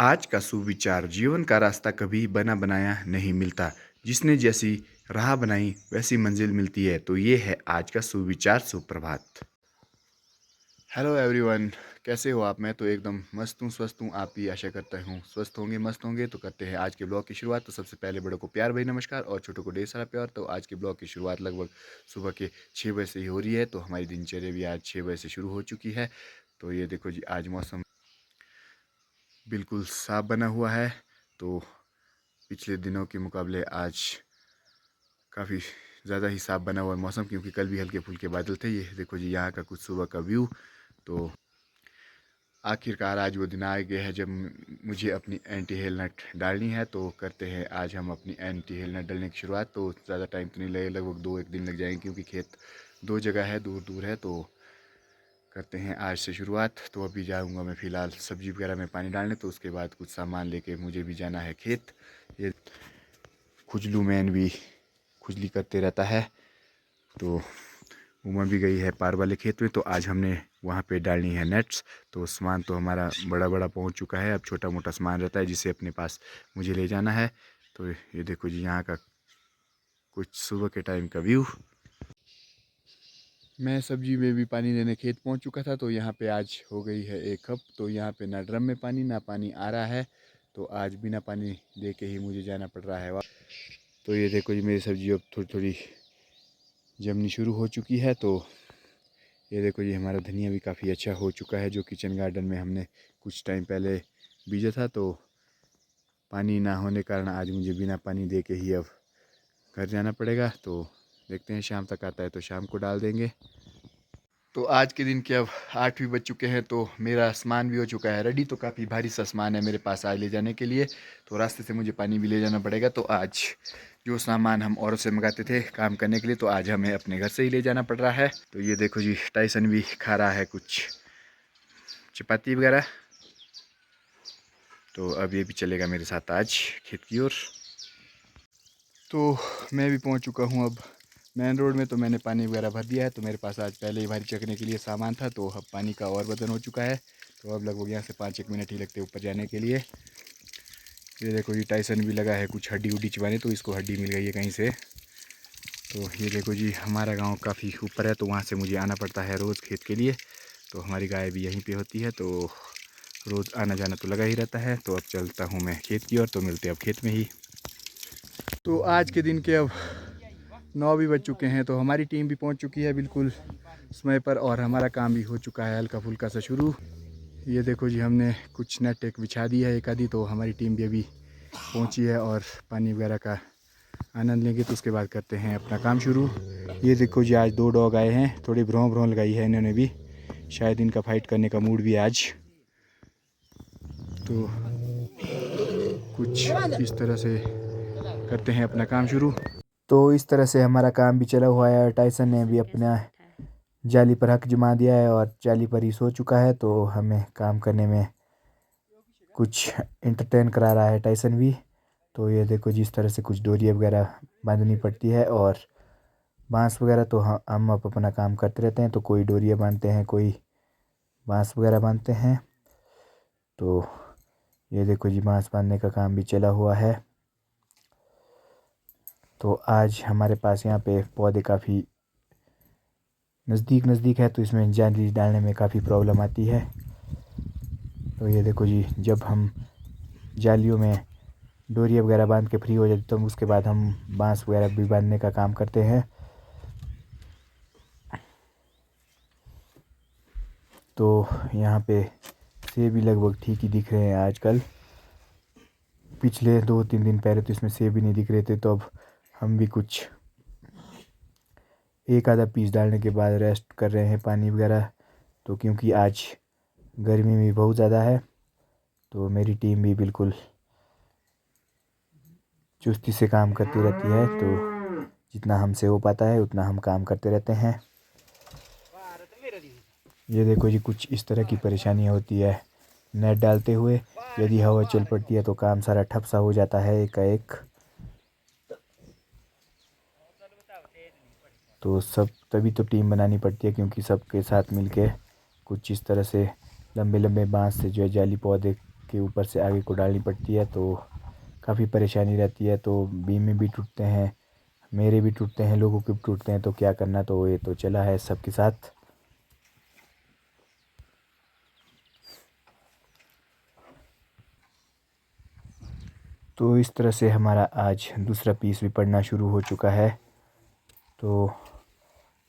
आज का सुविचार जीवन का रास्ता कभी बना बनाया नहीं मिलता। जिसने जैसी राह बनाई वैसी मंजिल मिलती है। तो ये है आज का सुविचार। सुप्रभात। हेलो एवरीवन, कैसे हो आप? मैं तो एकदम मस्त हूँ, स्वस्थ हूँ। आप भी आशा करता हूँ स्वस्थ होंगे, मस्त होंगे। तो करते हैं आज के ब्लॉग की शुरुआत। तो सबसे पहले बड़ों को प्यार भरी नमस्कार और छोटों को ढेर सारा प्यार। तो आज के ब्लॉग की शुरुआत लगभग सुबह के 6 बजे से ही हो रही है। तो हमारी दिनचर्या भी आज 6 बजे से शुरू हो चुकी है। तो ये देखो जी, आज मौसम बिल्कुल साफ बना हुआ है। तो पिछले दिनों के मुकाबले आज काफ़ी ज़्यादा ही साफ बना हुआ है मौसम, क्योंकि कल भी हल्के फुल्के बादल थे। ये देखो जी, यहाँ का कुछ सुबह का व्यू। तो आखिरकार आज वो दिन आ गया है जब मुझे अपनी एंटी हेल नट डालनी है। तो करते हैं आज हम अपनी एंटी हेल नट डालने की शुरुआत। तो ज़्यादा टाइम तो नहीं लगेगा, लगभग 2-1 दिन लग जाएंगे, क्योंकि खेत 2 जगह है, दूर दूर है। तो करते हैं आज से शुरुआत। तो अभी जाऊंगा मैं फ़िलहाल सब्जी वगैरह में पानी डालने। तो उसके बाद कुछ सामान लेके मुझे भी जाना है खेत। ये खुजलू मैन भी खुजली करते रहता है। तो उमा भी गई है पार वाले खेत में। तो आज हमने वहाँ पे डालनी है नेट्स। तो सामान तो हमारा बड़ा बड़ा पहुँच चुका है। अब छोटा मोटा सामान रहता है जिसे अपने पास मुझे ले जाना है। तो ये देखो जी, यहाँ का कुछ सुबह के टाइम का व्यू। मैं सब्जी में भी पानी लेने खेत पहुँच चुका था। तो यहाँ पे आज हो गई है 1 कप। तो यहाँ पे ना ड्रम में पानी ना पानी आ रहा है। तो आज बिना पानी दे के ही मुझे जाना पड़ रहा है। तो ये देखो जी, मेरी सब्जी अब थोड़ी थोड़ी जमनी शुरू हो चुकी है। तो ये देखो जी, हमारा धनिया भी काफ़ी अच्छा हो चुका है, जो किचन गार्डन में हमने कुछ टाइम पहले बीजा था। तो पानी ना होने कारण आज मुझे बिना पानी दे के ही अब घर जाना पड़ेगा। तो देखते हैं, शाम तक आता है तो शाम को डाल देंगे। तो आज के दिन के अब 8 भी बज चुके हैं। तो मेरा सामान भी हो चुका है रेडी। तो काफ़ी भारी सा सामान है मेरे पास आज ले जाने के लिए। तो रास्ते से मुझे पानी भी ले जाना पड़ेगा। तो आज जो सामान हम औरों से मंगाते थे काम करने के लिए, तो आज हमें अपने घर से ही ले जाना पड़ रहा है। तो ये देखो जी, टाइसन भी खा रहा है कुछ चपाती वगैरह। तो अब ये भी चलेगा मेरे साथ आज खेत की ओर। तो मैं भी पहुंच चुका हूं अब मेन रोड में। तो मैंने पानी वगैरह भर दिया है। तो मेरे पास आज पहले ही भारी चकने के लिए सामान था। तो अब पानी का और वजन हो चुका है। तो अब लगभग यहाँ से 5-1 मिनट ही लगते ऊपर जाने के लिए। ये देखो जी, टाइसन भी लगा है कुछ हड्डी उड्डी चबाने। तो इसको हड्डी मिल गई है कहीं से। तो ये देखो जी, हमारा गाँव काफ़ी ऊपर है। तो वहाँ से मुझे आना पड़ता है रोज़ खेत के लिए। तो हमारी गाय भी यहीं पर होती है। तो रोज़ आना जाना तो लगा ही रहता है। तो अब चलता हूँ मैं खेत की ओर। तो मिलते हैं अब खेत में ही। तो आज के दिन के अब 9 भी बज चुके हैं। तो हमारी टीम भी पहुंच चुकी है बिल्कुल समय पर। और हमारा काम भी हो चुका है हल्का फुल्का सा शुरू। ये देखो जी, हमने कुछ नेट एक बिछा दी है एक आधी। तो हमारी टीम भी अभी पहुंची है और पानी वगैरह का आनंद लेंगे। तो उसके बाद करते हैं अपना काम शुरू। ये देखो जी, आज 2 डॉग आए हैं। थोड़ी भ्रों भ्रों लगाई है इन्होंने भी। शायद इनका फाइट करने का मूड भी आज। तो कुछ इस तरह से करते हैं अपना काम शुरू। तो इस तरह से हमारा काम भी चला हुआ है। टाइसन ने भी अपना जाली पर हक जमा दिया है और जाली पर ही सो चुका है। तो हमें काम करने में कुछ इंटरटेन करा रहा है टाइसन भी। तो ये देखो जिस तरह से कुछ डोरियाँ वगैरह बांधनी पड़ती है और बांस वगैरह। तो हम अब अपना काम करते रहते हैं। तो कोई डोरियाँ बांधते हैं, कोई बांस वगैरह बांधते हैं। तो ये देखो जी, बांस बांधने का काम भी चला हुआ है। तो आज हमारे पास यहाँ पे पौधे काफ़ी नज़दीक है। तो इसमें जाली डालने में काफ़ी प्रॉब्लम आती है। तो ये देखो जी, जब हम जालियों में डोरियाँ वगैरह बांध के फ्री हो जाते तो उसके बाद हम बांस वगैरह भी बांधने का काम करते हैं। तो यहाँ पे सेब भी लगभग ठीक ही दिख रहे हैं आजकल। पिछले 2-3 दिन पहले तो इसमें सेब भी नहीं दिख रहे थे। तो अब हम भी कुछ एक आधा पीस डालने के बाद रेस्ट कर रहे हैं पानी वगैरह। तो क्योंकि आज गर्मी भी बहुत ज़्यादा है। तो मेरी टीम भी बिल्कुल चुस्ती से काम करती रहती है। तो जितना हमसे हो पाता है उतना हम काम करते रहते हैं। ये देखो जी, कुछ इस तरह की परेशानियाँ होती है नेट डालते हुए। यदि हवा चल पड़ती है तो काम सारा ठप सा हो जाता है एकाएक। तो सब तभी तो टीम बनानी पड़ती है, क्योंकि सबके साथ मिलके कुछ इस तरह से लंबे लंबे बांस से जो है जाली पौधे के ऊपर से आगे को डालनी पड़ती है, तो काफ़ी परेशानी रहती है। तो बीम भी टूटते हैं, मेरे भी टूटते हैं, लोगों के भी टूटते हैं, तो क्या करना, तो ये तो चला है सबके साथ। तो इस तरह से हमारा आज दूसरा पीस भी पड़ना शुरू हो चुका है। तो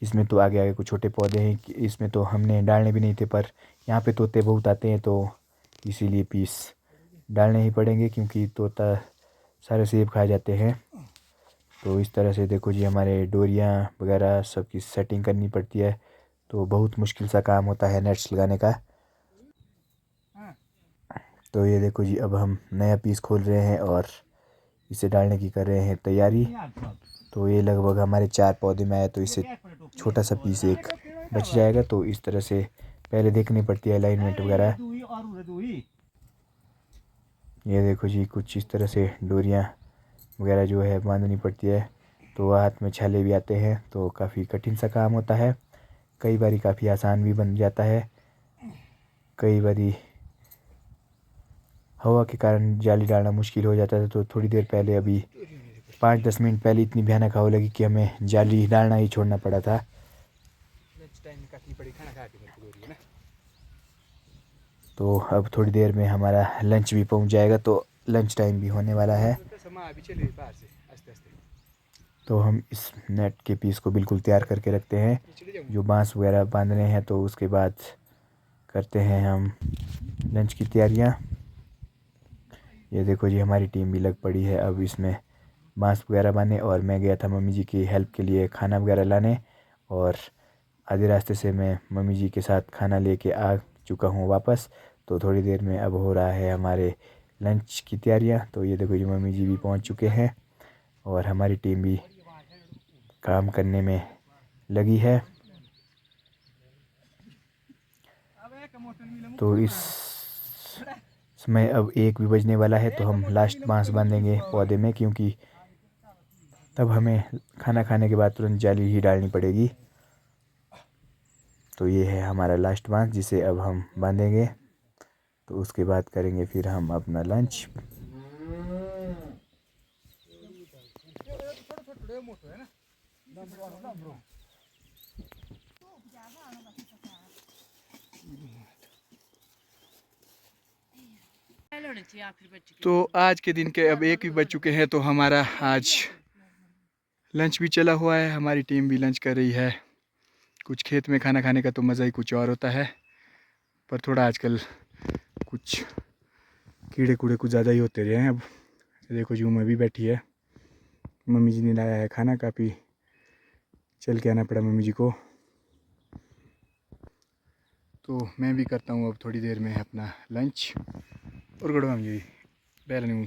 इसमें तो आगे आगे कुछ छोटे पौधे हैं, इसमें तो हमने डालने भी नहीं थे, पर यहाँ पे तोते बहुत आते हैं, तो इसीलिए पीस डालने ही पड़ेंगे, क्योंकि तोता सारे सेब खा जाते हैं। तो इस तरह से देखो जी, हमारे डोरियाँ वगैरह सबकी सेटिंग करनी पड़ती है, तो बहुत मुश्किल सा काम होता है नेट्स लगाने का। तो ये देखो जी, अब हम नया पीस खोल रहे हैं और इसे डालने की कर रहे हैं तैयारी। तो ये लगभग हमारे 4 पौधे में आया, तो इससे छोटा सा पीस एक बच जाएगा। तो इस तरह से पहले देखनी पड़ती है अलाइनमेंट वगैरह। ये देखो जी, कुछ इस तरह से डोरियाँ वगैरह जो है बांधनी पड़ती है। तो हाथ में छाले भी आते हैं, तो काफ़ी कठिन सा काम होता है। कई बारी काफ़ी आसान भी बन जाता है, कई बारी हवा के कारण जाली डालना मुश्किल हो जाता था। तो थोड़ी देर पहले, अभी 5-10 मिनट पहले इतनी भयानक हवा लगी कि हमें जाली डालना ही छोड़ना पड़ा था। तो अब थोड़ी देर में हमारा लंच भी पहुंच जाएगा, तो लंच टाइम भी होने वाला है। तो हम इस नेट के पीस को बिल्कुल तैयार करके रखते हैं, जो बांस वगैरह बांधने हैं, तो उसके बाद करते हैं हम लंच की तैयारियां। ये देखो जी, हमारी टीम भी लग पड़ी है अब इसमें बांस वगैरह बांधने, और मैं गया था मम्मी जी की हेल्प के लिए खाना वगैरह लाने, और आधे रास्ते से मैं मम्मी जी के साथ खाना लेके आ चुका हूँ वापस। तो थोड़ी देर में अब हो रहा है हमारे लंच की तैयारियाँ। तो ये देखो जी, मम्मी जी भी पहुँच चुके हैं और हमारी टीम भी काम करने में लगी है। तो इस समय अब 1 भी बजने वाला है, तो हम लास्ट बांस बांधेंगे पौधे में, क्योंकि तब हमें खाना खाने के बाद तुरंत जाली ही डालनी पड़ेगी। तो ये है हमारा लास्ट बांस, जिसे अब हम बांधेंगे। तो उसके बाद करेंगे फिर हम अपना लंच। तो आज के दिन के अब 1 भी बज चुके हैं, तो हमारा आज लंच भी चला हुआ है, हमारी टीम भी लंच कर रही है। कुछ खेत में खाना खाने का तो मज़ा ही कुछ और होता है, पर थोड़ा आजकल कुछ कीड़े कूड़े कुछ ज़्यादा ही होते रहे हैं। अब देखो जी, उमा भी बैठी है, मम्मी जी ने लाया है खाना, काफ़ी चल के आना पड़ा मम्मी जी को। तो मैं भी करता हूँ अब थोड़ी देर में अपना लंच। और गड़वा जी बैल नहीं।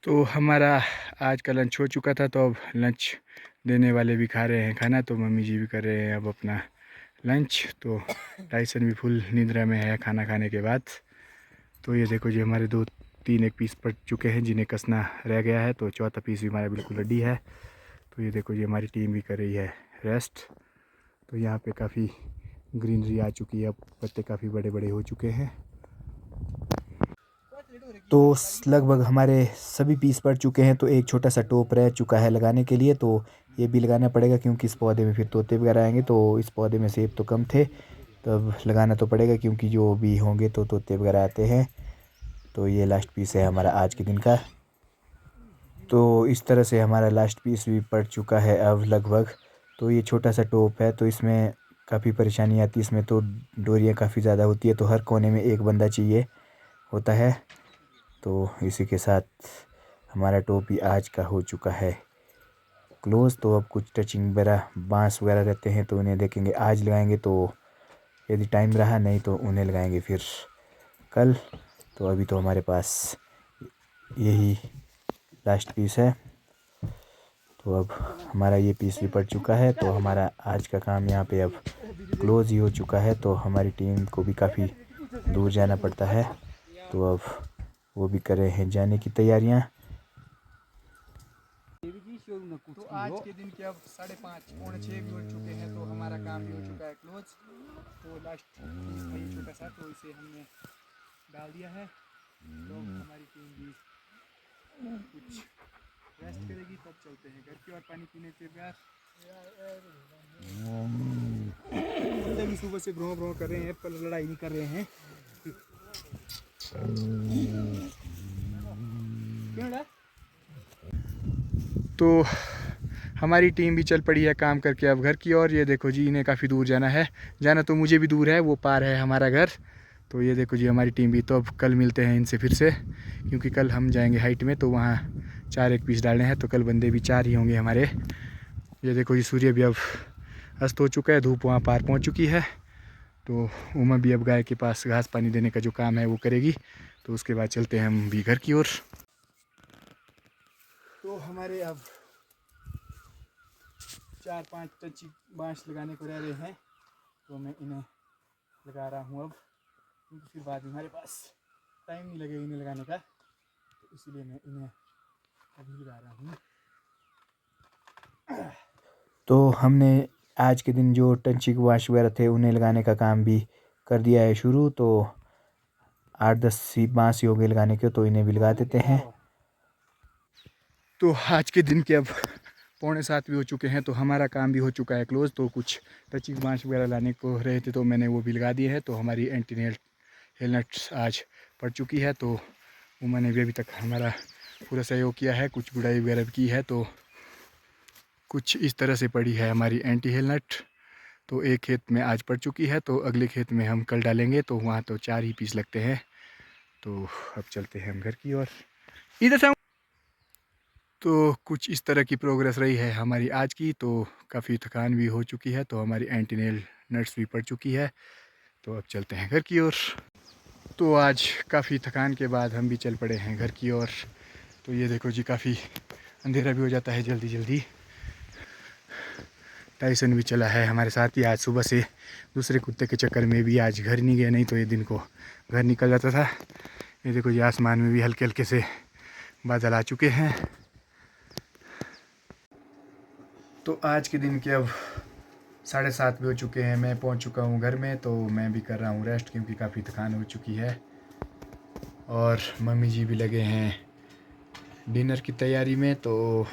तो हमारा आज का लंच हो चुका था, तो अब लंच देने वाले भी खा रहे हैं खाना, तो मम्मी जी भी कर रहे हैं अब अपना लंच। तो टाइसन भी फुल निद्रा में है खाना खाने के बाद। तो ये देखो जी, हमारे 2-3 एक पीस पड़ चुके हैं जिन्हें कसना रह गया है, तो चौथा पीस भी हमारा बिल्कुल रेडी है। तो ये देखो जी, हमारी टीम भी कर रही है रेस्ट। तो यहाँ पे काफ़ी ग्रीनरी आ चुकी है, अब पत्ते काफ़ी बड़े बड़े हो चुके हैं। तो लगभग हमारे सभी पीस पड़ चुके हैं, तो एक छोटा सा टोप रह चुका है लगाने के लिए, तो ये भी लगाना पड़ेगा, क्योंकि इस पौधे में फिर तोते वगैरह आएंगे। तो इस पौधे में सेब तो कम थे, तो अब लगाना तो पड़ेगा, क्योंकि जो भी होंगे तो तोते वगैरह आते हैं। तो ये लास्ट पीस है हमारा आज के दिन का। तो इस तरह से हमारा लास्ट पीस भी पड़ चुका है अब लगभग। तो ये छोटा सा टोप है, तो इसमें काफ़ी परेशानी आती है, इसमें तो डोरियाँ काफ़ी ज़्यादा होती है, तो हर कोने में एक बंदा चाहिए होता है। तो इसी के साथ हमारा टोपी आज का हो चुका है क्लोज। तो अब कुछ टचिंग वगैरह बांस वगैरह रहते हैं, तो उन्हें देखेंगे आज लगाएंगे, तो यदि टाइम रहा, नहीं तो उन्हें लगाएंगे फिर कल। तो अभी तो हमारे पास यही लास्ट पीस है। तो अब हमारा ये पीस भी पड़ चुका है, तो हमारा आज का काम यहाँ पे अब क्लोज ही हो चुका है। तो हमारी टीम को भी काफ़ी दूर जाना पड़ता है, तो अब वो भी कर रहे हैं जाने की तैयारियाँ। तो आज के दिन के अब 5:30 पौने 6 भी हो चुके हैं, तो हमारा काम भी हो चुका है क्लोज। तो लास्ट पीस था ये छोटा सा, तो इसे हमने डाल दिया है, तो हमारी टीम भी कुछ रेस्ट करेगी, तब चलते हैं घर की ओर पानी पीने के बाद। भी सुबह से भ्रों भ्रों कर रहे हैं, पर लड़ाई नहीं कर रहे हैं। तो हमारी टीम भी चल पड़ी है काम करके अब घर की ओर। ये देखो जी, इन्हें काफ़ी दूर जाना है, जाना तो मुझे भी दूर है, वो पार है हमारा घर। तो ये देखो जी हमारी टीम भी। तो अब कल मिलते हैं इनसे फिर से, क्योंकि कल हम जाएंगे हाइट में, तो वहाँ 4 एक पीस डालने हैं, तो कल बंदे भी 4 ही होंगे हमारे। ये देखो जी सूर्य भी अब अस्त हो चुका है, धूप वहाँ पार पहुँच चुकी है। तो उमा भी अब गाय के पास घास पानी देने का जो काम है वो करेगी, तो उसके बाद चलते हैं हम भी घर की ओर। तो हमारे अब 4-5 टची बाँस लगाने को रह रहे हैं, तो मैं इन्हें लगा रहा हूँ अब, क्योंकि फिर बाद में हमारे पास टाइम नहीं लगेगा इन्हें लगाने का, तो इसीलिए मैं इन्हें अभी लगा रहा हूँ। तो हमने आज के दिन जो टंची के बाँस वगैरह थे उन्हें लगाने का काम भी कर दिया है शुरू। तो 8-10 सी बाँस हो गए लगाने के, तो इन्हें भी लगा देते हैं। तो आज के दिन के अब 6:45 भी हो चुके हैं, तो हमारा काम भी हो चुका है क्लोज। तो कुछ टची बाँस वगैरह लाने को रहे थे, तो मैंने वो भी लगा दिए हैं। तो हमारी एंटी हेलनेट्स आज पड़ चुकी है, तो उन्होंने भी अभी तक हमारा पूरा सहयोग किया है, कुछ गुड़ाई वगैरह भी की है। तो कुछ इस तरह से पड़ी है हमारी एंटी हेलनेट। तो एक खेत में आज पड़ चुकी है, तो अगले खेत में हम कल डालेंगे, तो वहाँ तो 4 ही पीस लगते हैं। तो अब चलते हैं हम घर की ओर। इधर से तो कुछ इस तरह की प्रोग्रेस रही है हमारी आज की। तो काफ़ी थकान भी हो चुकी है, तो हमारी एंटी नेल नट्स भी पड़ चुकी है। तो अब चलते हैं घर की ओर। तो आज काफ़ी थकान के बाद हम भी चल पड़े हैं घर की ओर। तो ये देखो जी, काफ़ी अंधेरा भी हो जाता है जल्दी जल्दी। टाइसन भी चला है हमारे साथ ही। आज सुबह से दूसरे कुत्ते के चक्कर में भी आज घर नहीं गया, नहीं तो ये दिन को घर निकल जाता था। ये देखो जी, आसमान में भी हल्के हल्के से बादल आ चुके हैं। तो आज के दिन के अब 7:30 भी हो चुके हैं, मैं पहुंच चुका हूं घर में। तो मैं भी कर रहा हूं रेस्ट, क्योंकि काफ़ी थकान हो चुकी है। और मम्मी जी भी लगे हैं डिनर की तैयारी में। तो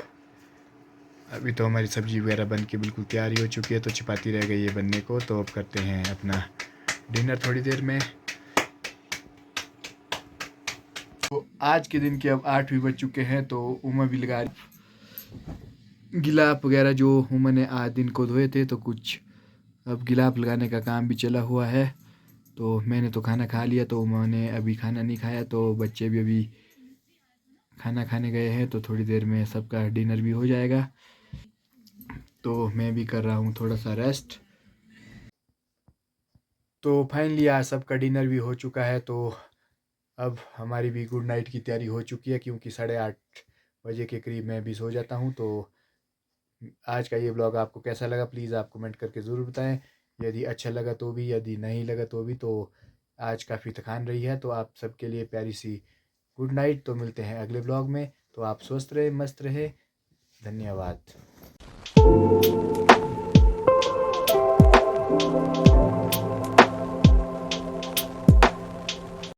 अभी तो हमारी सब्ज़ी वगैरह बन के बिल्कुल तैयारी हो चुकी है, तो चपाती रह गई है बनने को। तो अब करते हैं अपना डिनर थोड़ी देर में। तो आज के दिन के अब 8 भी बज चुके हैं, तो उमा भी लगा गिलाप वगैरह जो उमा ने आज दिन को धोए थे, तो कुछ अब गिलाप लगाने का काम भी चला हुआ है। तो मैंने तो खाना खा लिया, तो उन्होंने अभी खाना नहीं खाया। तो बच्चे भी अभी खाना खाने गए हैं, तो थोड़ी देर में सबका डिनर भी हो जाएगा। तो मैं भी कर रहा हूँ थोड़ा सा रेस्ट। तो फाइनली आज सबका डिनर भी हो चुका है। तो अब हमारी भी गुड नाइट की तैयारी हो चुकी है, क्योंकि 8:30 बजे के करीब मैं भी सो जाता हूँ। तो आज का ये ब्लॉग आपको कैसा लगा, प्लीज़ आप कमेंट करके ज़रूर बताएं। यदि अच्छा लगा तो भी, यदि नहीं लगा तो भी। तो आज काफ़ी थकान रही है, तो आप सबके लिए प्यारी सी गुड नाइट। तो मिलते हैं अगले ब्लॉग में। तो आप स्वस्थ रहे, मस्त रहे। धन्यवाद।